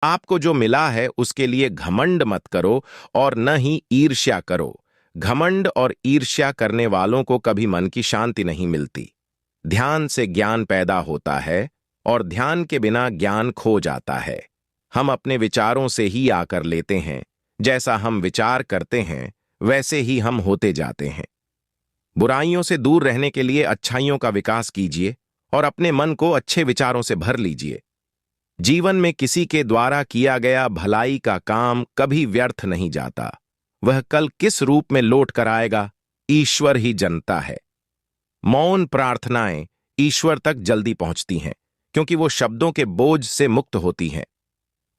आपको जो मिला है उसके लिए घमंड मत करो और न ही ईर्ष्या करो। घमंड और ईर्ष्या करने वालों को कभी मन की शांति नहीं मिलती। ध्यान से ज्ञान पैदा होता है और ध्यान के बिना ज्ञान खो जाता है। हम अपने विचारों से ही आकर लेते हैं। जैसा हम विचार करते हैं वैसे ही हम होते जाते हैं। बुराइयों से दूर रहने के लिए अच्छाइयों का विकास कीजिए और अपने मन को अच्छे विचारों से भर लीजिए। जीवन में किसी के द्वारा किया गया भलाई का काम कभी व्यर्थ नहीं जाता। वह कल किस रूप में लौट कर आएगा, ईश्वर ही जानता है। मौन प्रार्थनाएं ईश्वर तक जल्दी पहुंचती हैं क्योंकि वो शब्दों के बोझ से मुक्त होती हैं।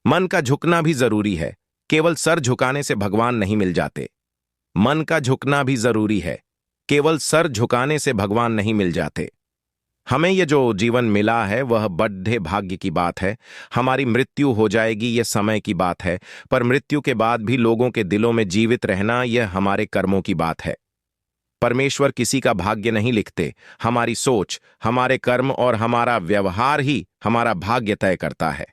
मन का झुकना भी जरूरी है, केवल सर झुकाने से भगवान नहीं मिल जाते। मन का झुकना भी जरूरी है, केवल सर झुकाने से भगवान नहीं मिल जाते। हमें यह जो जीवन मिला है वह बड़े भाग्य की बात है। हमारी मृत्यु हो जाएगी यह समय की बात है, पर मृत्यु के बाद भी लोगों के दिलों में जीवित रहना यह हमारे कर्मों की बात है। परमेश्वर किसी का भाग्य नहीं लिखते। हमारी सोच, हमारे कर्म और हमारा व्यवहार ही हमारा भाग्य तय करता है।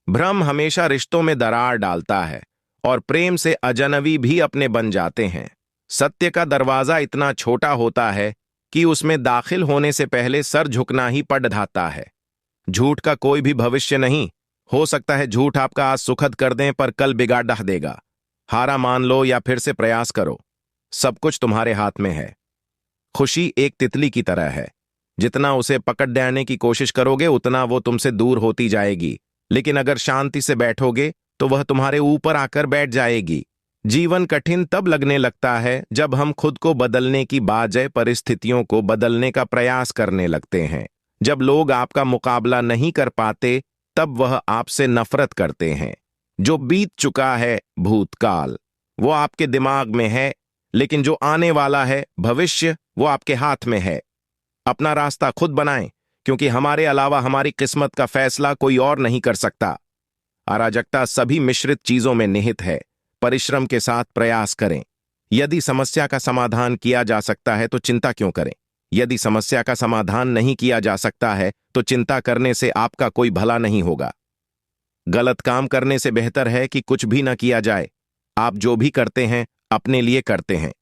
भ्रम हमेशा रिश्तों में दरार डालता है और प्रेम से अजनबी भी अपने बन जाते हैं। सत्य का दरवाजा इतना छोटा होता है कि उसमें दाखिल होने से पहले सर झुकना ही पड़ जाता है। झूठ का कोई भी भविष्य नहीं। हो सकता है झूठ आपका आज सुखद कर दें पर कल बिगाड़ देगा। हारा मान लो या फिर से प्रयास करो, सब कुछ तुम्हारे हाथ में है। खुशी एक तितली की तरह है, जितना उसे पकड़ लेने की कोशिश करोगे उतना वो तुमसे दूर होती जाएगी, लेकिन अगर शांति से बैठोगे तो वह तुम्हारे ऊपर आकर बैठ जाएगी। जीवन कठिन तब लगने लगता है जब हम खुद को बदलने की बजाय परिस्थितियों को बदलने का प्रयास करने लगते हैं। जब लोग आपका मुकाबला नहीं कर पाते तब वह आपसे नफरत करते हैं। जो बीत चुका है भूतकाल वो आपके दिमाग में है, लेकिन जो आने वाला है भविष्य वो आपके हाथ में है। अपना रास्ता खुद बनाएं, क्योंकि हमारे अलावा हमारी किस्मत का फैसला कोई और नहीं कर सकता। अराजकता सभी मिश्रित चीजों में निहित है। परिश्रम के साथ प्रयास करें। यदि समस्या का समाधान किया जा सकता है तो चिंता क्यों करें? यदि समस्या का समाधान नहीं किया जा सकता है तो चिंता करने से आपका कोई भला नहीं होगा। गलत काम करने से बेहतर है कि कुछ भी न किया जाए। आप जो भी करते हैं अपने लिए करते हैं।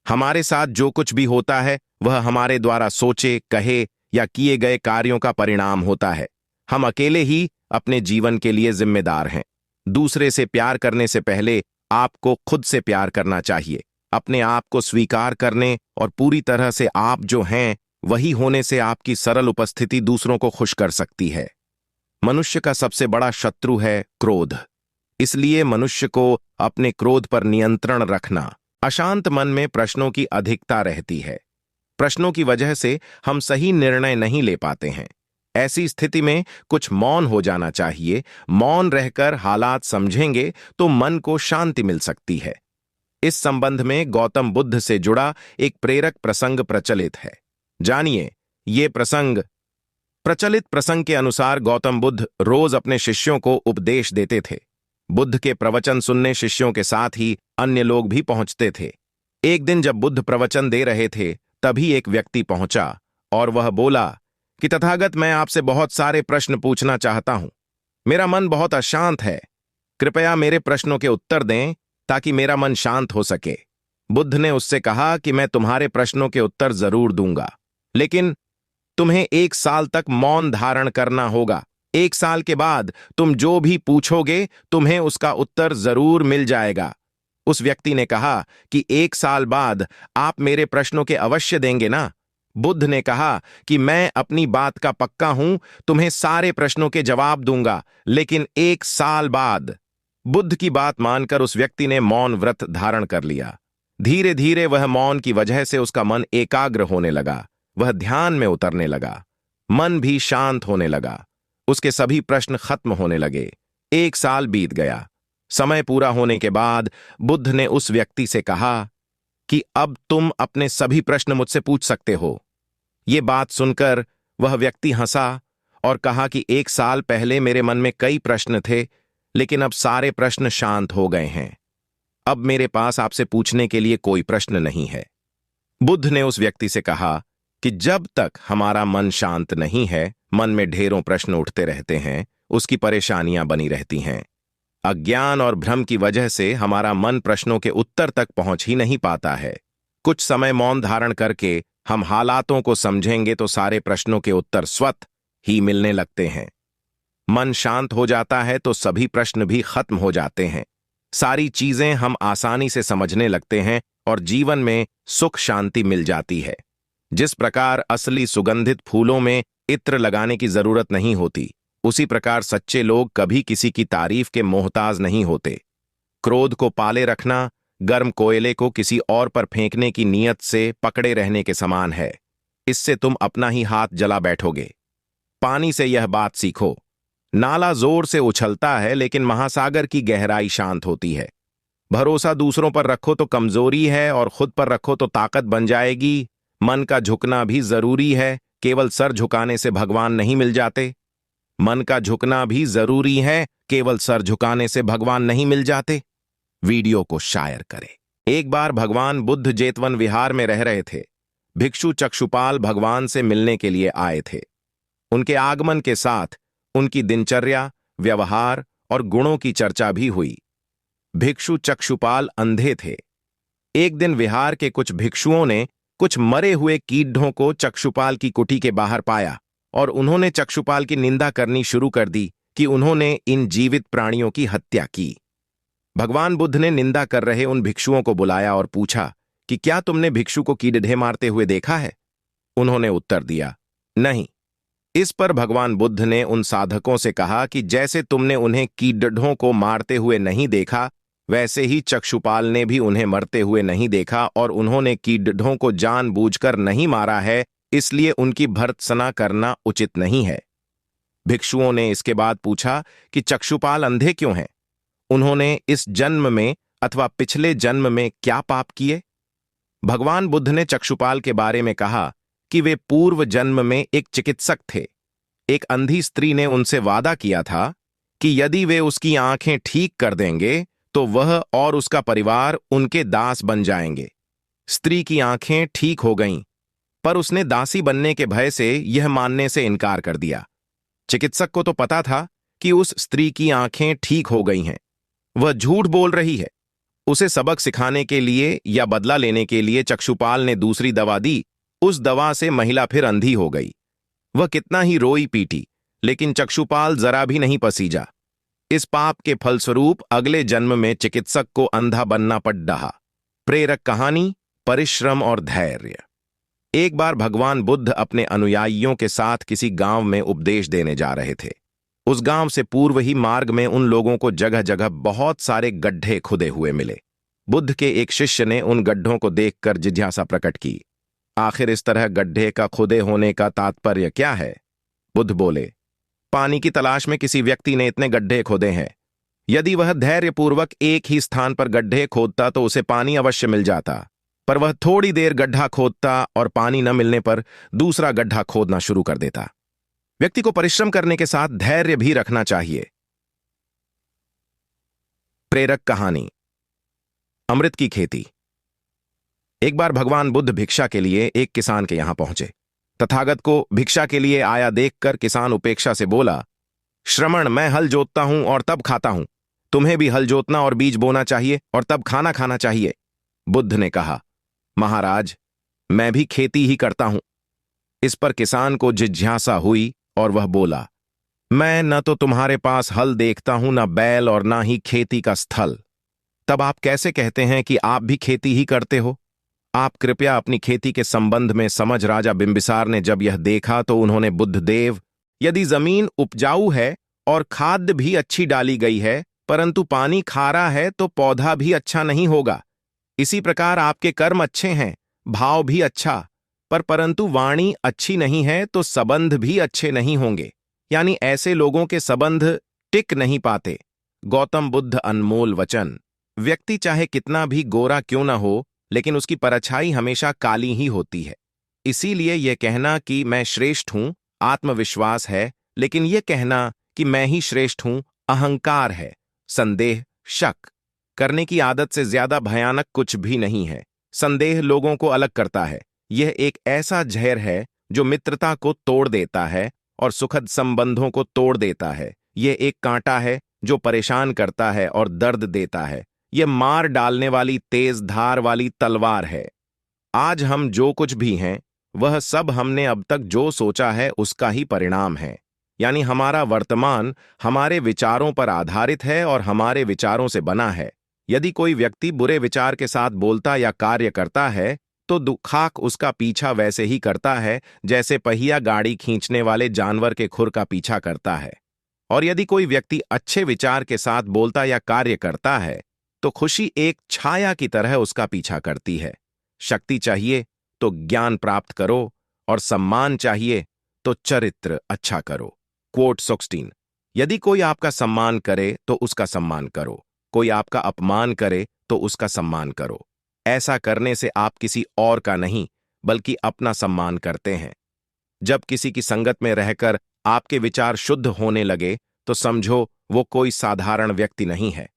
हमारे साथ जो कुछ भी होता है वह हमारे द्वारा सोचे, कहे या किए गए कार्यों का परिणाम होता है। हम अकेले ही अपने जीवन के लिए जिम्मेदार हैं। दूसरे से प्यार करने से पहले आपको खुद से प्यार करना चाहिए। अपने आप को स्वीकार करने और पूरी तरह से आप जो हैं वही होने से आपकी सरल उपस्थिति दूसरों को खुश कर सकती है। मनुष्य का सबसे बड़ा शत्रु है क्रोध। इसलिए मनुष्य को अपने क्रोध पर नियंत्रण रखना। अशांत मन में प्रश्नों की अधिकता रहती है। प्रश्नों की वजह से हम सही निर्णय नहीं ले पाते हैं। ऐसी स्थिति में कुछ मौन हो जाना चाहिए। मौन रहकर हालात समझेंगे तो मन को शांति मिल सकती है। इस संबंध में गौतम बुद्ध से जुड़ा एक प्रेरक प्रसंग प्रचलित है। जानिए ये प्रसंग। प्रचलित प्रसंग के अनुसार गौतम बुद्ध रोज अपने शिष्यों को उपदेश देते थे। बुद्ध के प्रवचन सुनने शिष्यों के साथ ही अन्य लोग भी पहुंचते थे। एक दिन जब बुद्ध प्रवचन दे रहे थे तभी एक व्यक्ति पहुंचा और वह बोला कि तथागत, मैं आपसे बहुत सारे प्रश्न पूछना चाहता हूं। मेरा मन बहुत अशांत है। कृपया मेरे प्रश्नों के उत्तर दें ताकि मेरा मन शांत हो सके। बुद्ध ने उससे कहा कि मैं तुम्हारे प्रश्नों के उत्तर जरूर दूंगा, लेकिन तुम्हें 1 साल तक मौन धारण करना होगा। 1 साल के बाद तुम जो भी पूछोगे तुम्हें उसका उत्तर जरूर मिल जाएगा। उस व्यक्ति ने कहा कि 1 साल बाद आप मेरे प्रश्नों के अवश्य देंगे ना? बुद्ध ने कहा कि मैं अपनी बात का पक्का हूं, तुम्हें सारे प्रश्नों के जवाब दूंगा, लेकिन 1 साल बाद। बुद्ध की बात मानकर उस व्यक्ति ने मौन व्रत धारण कर लिया। धीरे धीरे वह मौन की वजह से उसका मन एकाग्र होने लगा। वह ध्यान में उतरने लगा। मन भी शांत होने लगा। उसके सभी प्रश्न खत्म होने लगे। 1 साल बीत गया। समय पूरा होने के बाद बुद्ध ने उस व्यक्ति से कहा कि अब तुम अपने सभी प्रश्न मुझसे पूछ सकते हो। ये बात सुनकर वह व्यक्ति हंसा और कहा कि 1 साल पहले मेरे मन में कई प्रश्न थे, लेकिन अब सारे प्रश्न शांत हो गए हैं। अब मेरे पास आपसे पूछने के लिए कोई प्रश्न नहीं है। बुद्ध ने उस व्यक्ति से कहा कि जब तक हमारा मन शांत नहीं है, मन में ढेरों प्रश्न उठते रहते हैं, उसकी परेशानियां बनी रहती हैं। अज्ञान और भ्रम की वजह से हमारा मन प्रश्नों के उत्तर तक पहुंच ही नहीं पाता है। कुछ समय मौन धारण करके हम हालातों को समझेंगे तो सारे प्रश्नों के उत्तर स्वतः ही मिलने लगते हैं। मन शांत हो जाता है तो सभी प्रश्न भी खत्म हो जाते हैं। सारी चीजें हम आसानी से समझने लगते हैं और जीवन में सुख शांति मिल जाती है। जिस प्रकार असली सुगंधित फूलों में इत्र लगाने की जरूरत नहीं होती, उसी प्रकार सच्चे लोग कभी किसी की तारीफ के मोहताज नहीं होते। क्रोध को पाले रखना गर्म कोयले को किसी और पर फेंकने की नीयत से पकड़े रहने के समान है। इससे तुम अपना ही हाथ जला बैठोगे। पानी से यह बात सीखो, नाला जोर से उछलता है लेकिन महासागर की गहराई शांत होती है। भरोसा दूसरों पर रखो तो कमजोरी है और खुद पर रखो तो ताकत बन जाएगी। मन का झुकना भी जरूरी है, केवल सर झुकाने से भगवान नहीं मिल जाते। मन का झुकना भी जरूरी है, केवल सर झुकाने से भगवान नहीं मिल जाते। वीडियो को शायर करें। एक बार भगवान बुद्ध जेतवन विहार में रह रहे थे। भिक्षु चक्षुपाल भगवान से मिलने के लिए आए थे। उनके आगमन के साथ उनकी दिनचर्या, व्यवहार और गुणों की चर्चा भी हुई। भिक्षु चक्षुपाल अंधे थे। एक दिन विहार के कुछ भिक्षुओं ने कुछ मरे हुए कीड़ों को चक्षुपाल की कुटी के बाहर पाया और उन्होंने चक्षुपाल की निंदा करनी शुरू कर दी कि उन्होंने इन जीवित प्राणियों की हत्या की। भगवान बुद्ध ने निंदा कर रहे उन भिक्षुओं को बुलाया और पूछा कि क्या तुमने भिक्षु को कीड़े मारते हुए देखा है? उन्होंने उत्तर दिया, नहीं। इस पर भगवान बुद्ध ने उन साधकों से कहा कि जैसे तुमने उन्हें कीड़ों को मारते हुए नहीं देखा, वैसे ही चक्षुपाल ने भी उन्हें मरते हुए नहीं देखा और उन्होंने कीड़ों को जानबूझकर नहीं मारा है, इसलिए उनकी भर्त्सना करना उचित नहीं है। भिक्षुओं ने इसके बाद पूछा कि चक्षुपाल अंधे क्यों हैं? उन्होंने इस जन्म में अथवा पिछले जन्म में क्या पाप किए? भगवान बुद्ध ने चक्षुपाल के बारे में कहा कि वे पूर्व जन्म में एक चिकित्सक थे। एक अंधी स्त्री ने उनसे वादा किया था कि यदि वे उसकी आंखें ठीक कर देंगे तो वह और उसका परिवार उनके दास बन जाएंगे। स्त्री की आंखें ठीक हो गईं, पर उसने दासी बनने के भय से यह मानने से इनकार कर दिया। चिकित्सक को तो पता था कि उस स्त्री की आंखें ठीक हो गई हैं, वह झूठ बोल रही है। उसे सबक सिखाने के लिए या बदला लेने के लिए चक्षुपाल ने दूसरी दवा दी। उस दवा से महिला फिर अंधी हो गई। वह कितना ही रोई पीटी, लेकिन चक्षुपाल जरा भी नहीं पसीजा। इस पाप के फलस्वरूप अगले जन्म में चिकित्सक को अंधा बनना पड़ रहा। प्रेरक कहानी, परिश्रम और धैर्य। एक बार भगवान बुद्ध अपने अनुयायियों के साथ किसी गांव में उपदेश देने जा रहे थे। उस गांव से पूर्व ही मार्ग में उन लोगों को जगह जगह बहुत सारे गड्ढे खुदे हुए मिले। बुद्ध के एक शिष्य ने उन गड्ढों को देखकर जिज्ञासा प्रकट की, आखिर इस तरह गड्ढे का खुदे होने का तात्पर्य क्या है? बुद्ध बोले, पानी की तलाश में किसी व्यक्ति ने इतने गड्ढे खोदे हैं। यदि वह धैर्यपूर्वक एक ही स्थान पर गड्ढे खोदता तो उसे पानी अवश्य मिल जाता, पर वह थोड़ी देर गड्ढा खोदता और पानी न मिलने पर दूसरा गड्ढा खोदना शुरू कर देता। व्यक्ति को परिश्रम करने के साथ धैर्य भी रखना चाहिए। प्रेरक कहानी, अमृत की खेती। एक बार भगवान बुद्ध भिक्षा के लिए एक किसान के यहां पहुंचे। तथागत को भिक्षा के लिए आया देखकर किसान उपेक्षा से बोला, श्रमण, मैं हल जोतता हूं और तब खाता हूं। तुम्हें भी हल जोतना और बीज बोना चाहिए और तब खाना खाना चाहिए। बुद्ध ने कहा, महाराज, मैं भी खेती ही करता हूं। इस पर किसान को जिज्ञासा हुई और वह बोला, मैं न तो तुम्हारे पास हल देखता हूं, न बैल और न ही खेती का स्थल। तब आप कैसे कहते हैं कि आप भी खेती ही करते हो? आप कृपया अपनी खेती के संबंध में समझ। राजा बिंबिसार ने जब यह देखा तो उन्होंने बुद्धदेव, यदि जमीन उपजाऊ है और खाद्य भी अच्छी डाली गई है, परंतु पानी खारा है तो पौधा भी अच्छा नहीं होगा। इसी प्रकार आपके कर्म अच्छे हैं, भाव भी अच्छा, परंतु वाणी अच्छी नहीं है तो संबंध भी अच्छे नहीं होंगे। यानी ऐसे लोगों के संबंध टिक नहीं पाते। गौतम बुद्ध अनमोल वचन। व्यक्ति चाहे कितना भी गोरा क्यों ना हो, लेकिन उसकी परछाई हमेशा काली ही होती है। इसीलिए यह कहना कि मैं श्रेष्ठ हूं आत्मविश्वास है, लेकिन यह कहना कि मैं ही श्रेष्ठ हूं अहंकार है। संदेह, शक करने की आदत से ज्यादा भयानक कुछ भी नहीं है। संदेह लोगों को अलग करता है। यह एक ऐसा जहर है जो मित्रता को तोड़ देता है और सुखद संबंधों को तोड़ देता है। यह एक कांटा है जो परेशान करता है और दर्द देता है। यह मार डालने वाली तेज धार वाली तलवार है। आज हम जो कुछ भी हैं, वह सब हमने अब तक जो सोचा है उसका ही परिणाम है। यानी हमारा वर्तमान हमारे विचारों पर आधारित है और हमारे विचारों से बना है। यदि कोई व्यक्ति बुरे विचार के साथ बोलता या कार्य करता है, तो दुखाक उसका पीछा वैसे ही करता है जैसे पहिया गाड़ी खींचने वाले जानवर के खुर का पीछा करता है। और यदि कोई व्यक्ति अच्छे विचार के साथ बोलता या कार्य करता है, तो खुशी एक छाया की तरह उसका पीछा करती है। शक्ति चाहिए तो ज्ञान प्राप्त करो, और सम्मान चाहिए तो चरित्र अच्छा करो। क्वोट 16। यदि कोई आपका सम्मान करे तो उसका सम्मान करो, कोई आपका अपमान करे तो उसका सम्मान करो। ऐसा करने से आप किसी और का नहीं बल्कि अपना सम्मान करते हैं। जब किसी की संगत में रहकर आपके विचार शुद्ध होने लगे, तो समझो वो कोई साधारण व्यक्ति नहीं है।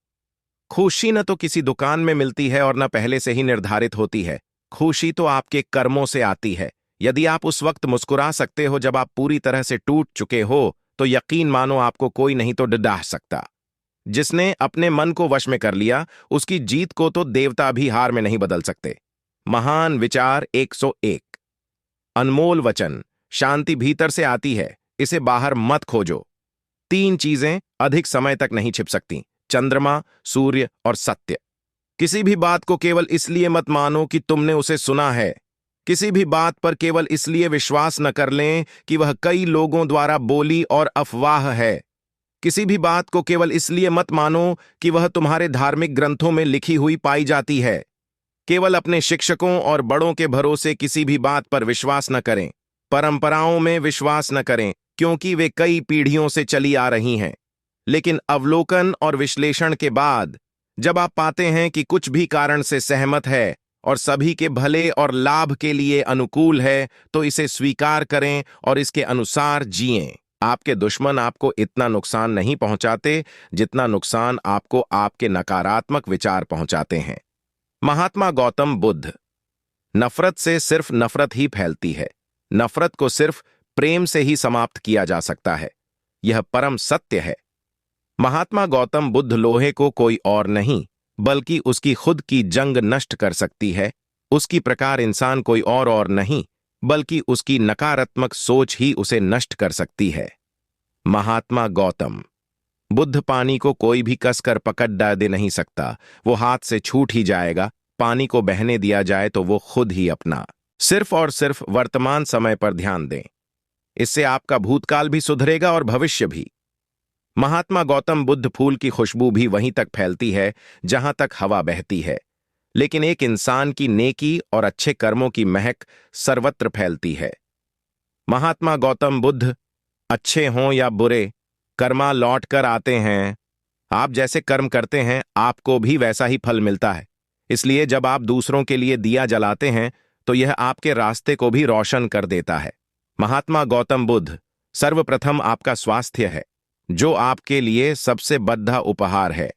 खुशी न तो किसी दुकान में मिलती है और न पहले से ही निर्धारित होती है। खुशी तो आपके कर्मों से आती है। यदि आप उस वक्त मुस्कुरा सकते हो जब आप पूरी तरह से टूट चुके हो, तो यकीन मानो आपको कोई नहीं तो डरा सकता। जिसने अपने मन को वश में कर लिया, उसकी जीत को तो देवता भी हार में नहीं बदल सकते। महान विचार 101। अनमोल वचन। शांति भीतर से आती है, इसे बाहर मत खोजो। 3 चीजें अधिक समय तक नहीं छिप सकती: चंद्रमा, सूर्य और सत्य। किसी भी बात को केवल इसलिए मत मानो कि तुमने उसे सुना है। किसी भी बात पर केवल इसलिए विश्वास न कर लें कि वह कई लोगों द्वारा बोली और अफवाह है। किसी भी बात को केवल इसलिए मत मानो कि वह तुम्हारे धार्मिक ग्रंथों में लिखी हुई पाई जाती है। केवल अपने शिक्षकों और बड़ों के भरोसे किसी भी बात पर विश्वास न करें। परंपराओं में विश्वास न करें, क्योंकि वे कई पीढ़ियों से चली आ रही हैं। लेकिन अवलोकन और विश्लेषण के बाद जब आप पाते हैं कि कुछ भी कारण से सहमत है और सभी के भले और लाभ के लिए अनुकूल है, तो इसे स्वीकार करें और इसके अनुसार जिएं। आपके दुश्मन आपको इतना नुकसान नहीं पहुंचाते जितना नुकसान आपको आपके नकारात्मक विचार पहुंचाते हैं। महात्मा गौतम बुद्ध। नफरत से सिर्फ नफरत ही फैलती है। नफरत को सिर्फ प्रेम से ही समाप्त किया जा सकता है। यह परम सत्य है। महात्मा गौतम बुद्ध लोहे को कोई और नहीं बल्कि उसकी खुद की जंग नष्ट कर सकती है। उसकी प्रकार इंसान कोई और नहीं बल्कि उसकी नकारात्मक सोच ही उसे नष्ट कर सकती है। महात्मा गौतम बुद्ध। पानी को कोई भी कसकर पकड़ दे नहीं सकता, वो हाथ से छूट ही जाएगा। पानी को बहने दिया जाए तो वो खुद ही अपना। सिर्फ और सिर्फ वर्तमान समय पर ध्यान दें, इससे आपका भूतकाल भी सुधरेगा और भविष्य भी। महात्मा गौतम बुद्ध। फूल की खुशबू भी वहीं तक फैलती है जहां तक हवा बहती है, लेकिन एक इंसान की नेकी और अच्छे कर्मों की महक सर्वत्र फैलती है। महात्मा गौतम बुद्ध। अच्छे हों या बुरे, कर्मा लौट कर आते हैं। आप जैसे कर्म करते हैं, आपको भी वैसा ही फल मिलता है। इसलिए जब आप दूसरों के लिए दिया जलाते हैं, तो यह आपके रास्ते को भी रोशन कर देता है। महात्मा गौतम बुद्ध। सर्वप्रथम आपका स्वास्थ्य है, जो आपके लिए सबसे बड़ा उपहार है।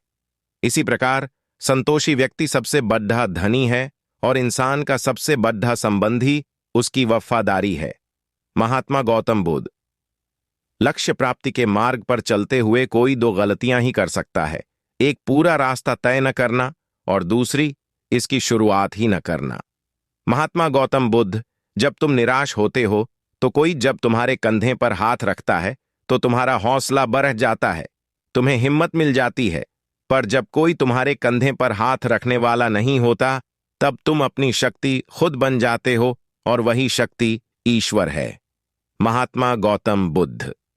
इसी प्रकार संतोषी व्यक्ति सबसे बड़ा धनी है और इंसान का सबसे बड़ा संबंधी उसकी वफादारी है। महात्मा गौतम बुद्ध। लक्ष्य प्राप्ति के मार्ग पर चलते हुए कोई 2 गलतियां ही कर सकता है। एक, पूरा रास्ता तय न करना, और दूसरी, इसकी शुरुआत ही न करना। महात्मा गौतम बुद्ध। जब तुम निराश होते हो, तो कोई जब तुम्हारे कंधे पर हाथ रखता है तो तुम्हारा हौसला बढ़ जाता है, तुम्हें हिम्मत मिल जाती है। पर जब कोई तुम्हारे कंधे पर हाथ रखने वाला नहीं होता, तब तुम अपनी शक्ति खुद बन जाते हो, और वही शक्ति ईश्वर है। महात्मा गौतम बुद्ध।